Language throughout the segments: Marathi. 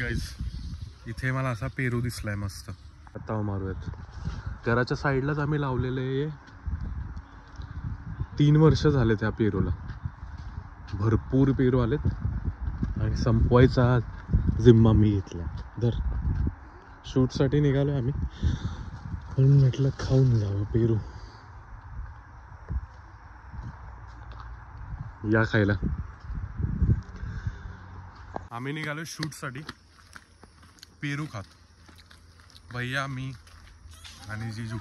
गाइस इथे मला असा पेरू दिसलाय मस्त. आता मारूयात. घराच्या साईडलाच आम्ही लावलेले आहे. 3 वर्ष झाले त्या पेरूला. भरपूर पेरू आलेत आणि संपवायचा जिम्मा मी घेतला. तर शूटसाठी निघालो आम्ही, पण म्हटलं खाऊन जावं पेरू. या खायला. आम्ही निघालो शूटसाठी. पेरू खात भैया, मी आणि जीजू.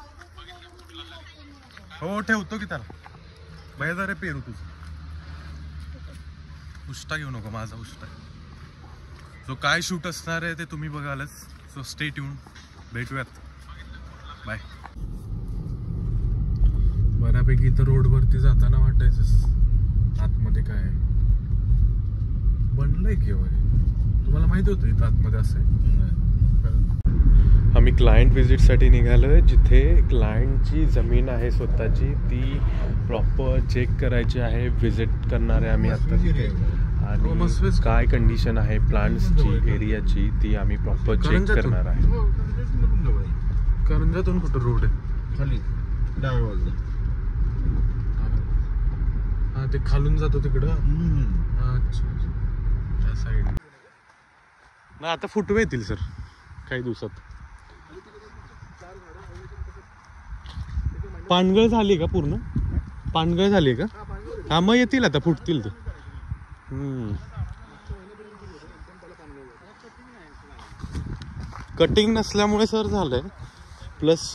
हो ठेवतो की त्याला. भैया जरा पेरू तुझं. उष्टा घेऊ नको, माझा उष्टा आहे. जो काय शूट असणार आहे ते तुम्ही बघालच. So stay tune. भेटूयात. बाय. बऱ्यापैकी इथं रोडवरती जाताना वाटायचं आतमध्ये काय आहे. बनलंय की वगैरे. तुम्हाला माहिती होतं इथं आतमध्ये असं आहे. आम्ही क्लायंट व्हिजिटसाठी निघालो आहे. जिथे क्लायंटची जमीन आहे स्वतःची, ती प्रॉपर चेक करायची आहे. व्हिजिट करणार आहे आम्ही आता तिथे. आणि काय कंडिशन आहे प्लांट्सची, एरियाची, ती आम्ही प्रॉपर चेक करणार आहे. करंजातून कुठं रोड आहे? खाली डाव्या बाजूला. हा ते खालून जातो तिकडं. अच्छा त्या साईड ना. आता फुटवे येतील सर काही दिवसात. पानगळ झाली का पूर्ण? पानगळ झाली का? हा मग येतील आता, फुटतील ते. कटिंग नसल्यामुळे सर झालंय. प्लस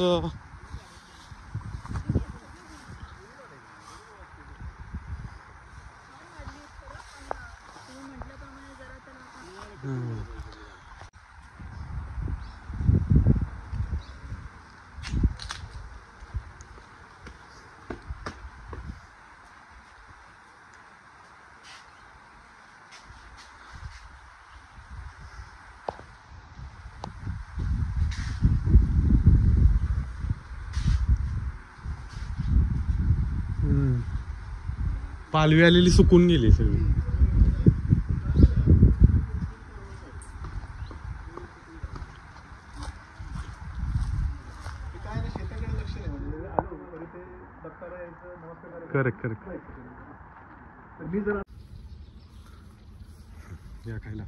पालवी आलेली सुकून गेली सगळी. Correct correct. या खायला.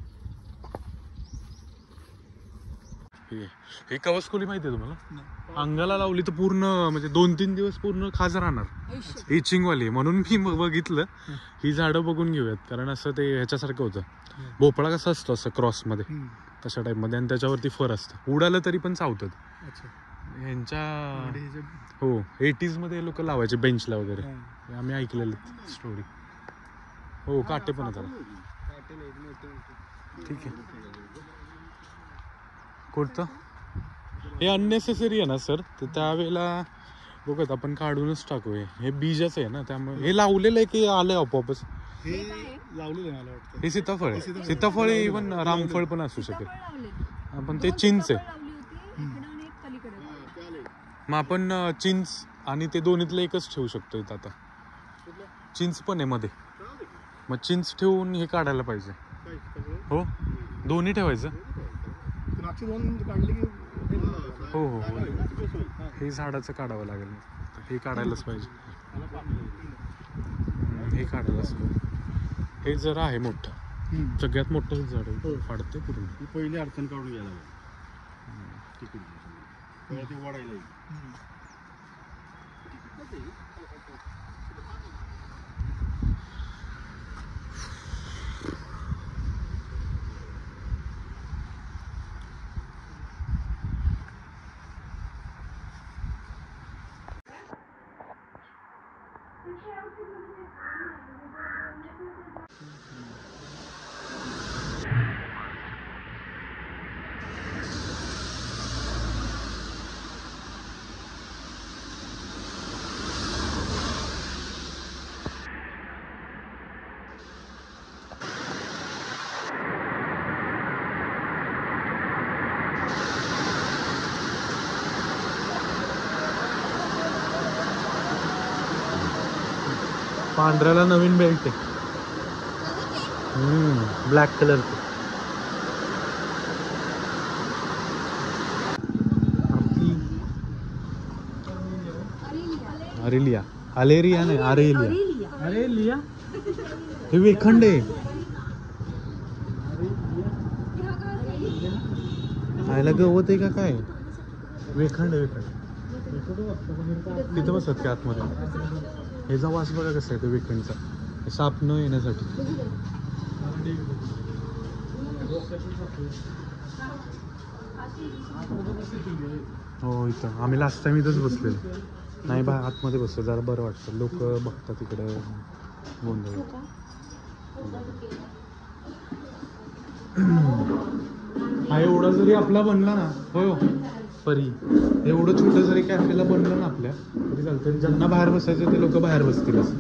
हे कवचकोली माहिती आहे तुम्हाला? अंगाला लावली तर पूर्ण म्हणजे 2-3 दिवस पूर्ण खाज राहणार. इचिंग वाली. म्हणून मी बघितलं ही झाडं बघून घेऊयात. कारण असं ते ह्याच्यासारखं होतं. भोपळा कसा असतो असं क्रॉस मध्ये, तशा टाइप मध्ये. आणि त्याच्यावरती फर असतं. उडालं तरी पण चावतात. ह्यांच्या हो 80s मध्ये लोक लावायचे बेंचला वगैरे. आम्ही ऐकलेलं स्टोरी. हो काटे पण त्याला. ठीक आहे. कोणतं हे अननेसेसरी आहे ना सर, तर त्यावेळेला बघत आपण काढूनच टाकू. हे बीजच आहे ना, त्यामुळे हे लावलेलं आहे की आलंय आपोआपच. हे लावलेलं आहे मला वाटतं. हे सीताफळ आहे. सीताफळ इव्हन रामफळ पण असू शकेल. आपण ते चिंच आहे. मग आपण चिंच आणि ते दोन्हीतलं एकच ठेवू शकतो इथं. आता चिंच पण आहे मध्ये. मग चिंच ठेवून हे काढायला पाहिजे. हो दोन्ही ठेवायचं. हो हो हो. हे झाडाचं काढावं लागेल. हे काढायलाच पाहिजे. हे काढायलाच पाहिजे. हे जरा आहे मोठं. सगळ्यात मोठं झाड आहे. फाडते पूर्ण. पहिली अडचण काढून घ्यायला वाढायला. पांढऱ्याला नवीन बेल्ट आहे. ब्लॅक कलरचं. अरेलिया, अलेरिया नाही, अरेलिया. अरे लिया हे वेखंड आहे. खायला गवत आहे का काय? वेखंड वेखंड. तिथं बसत का आतमध्ये? ह्याचा वास बघा कसा आहे तो वेखंडचा. साप न येण्यासाठी. हो इथं आम्ही लास्ट टाइम इथंच बसलेलो. नाही बा आतमध्ये बसतो जरा बरं वाटतं. लोक बघतात तिकडे गोंधळ. हा एवढा जरी आपला बनला ना होय हो परी, एवढं छोटं जरी कॅफेला बनलं ना आपल्या तरी चालतं. ज्यांना बाहेर बसायचं ते लोक बाहेर बसतीलच.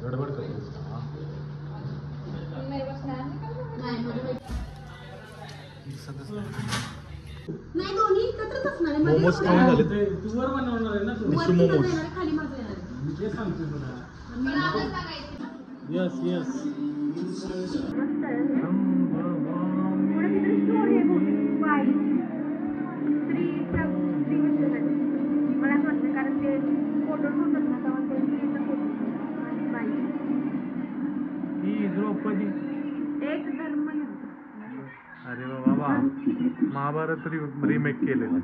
गडबड करतो. मोमोज खाऊन झाले. तू वर बनवणार आहे ना तू? निशू मोमोज. ते सांगते तुला. यस यस अरे बाबा महाभारत रिमेक केलेलं.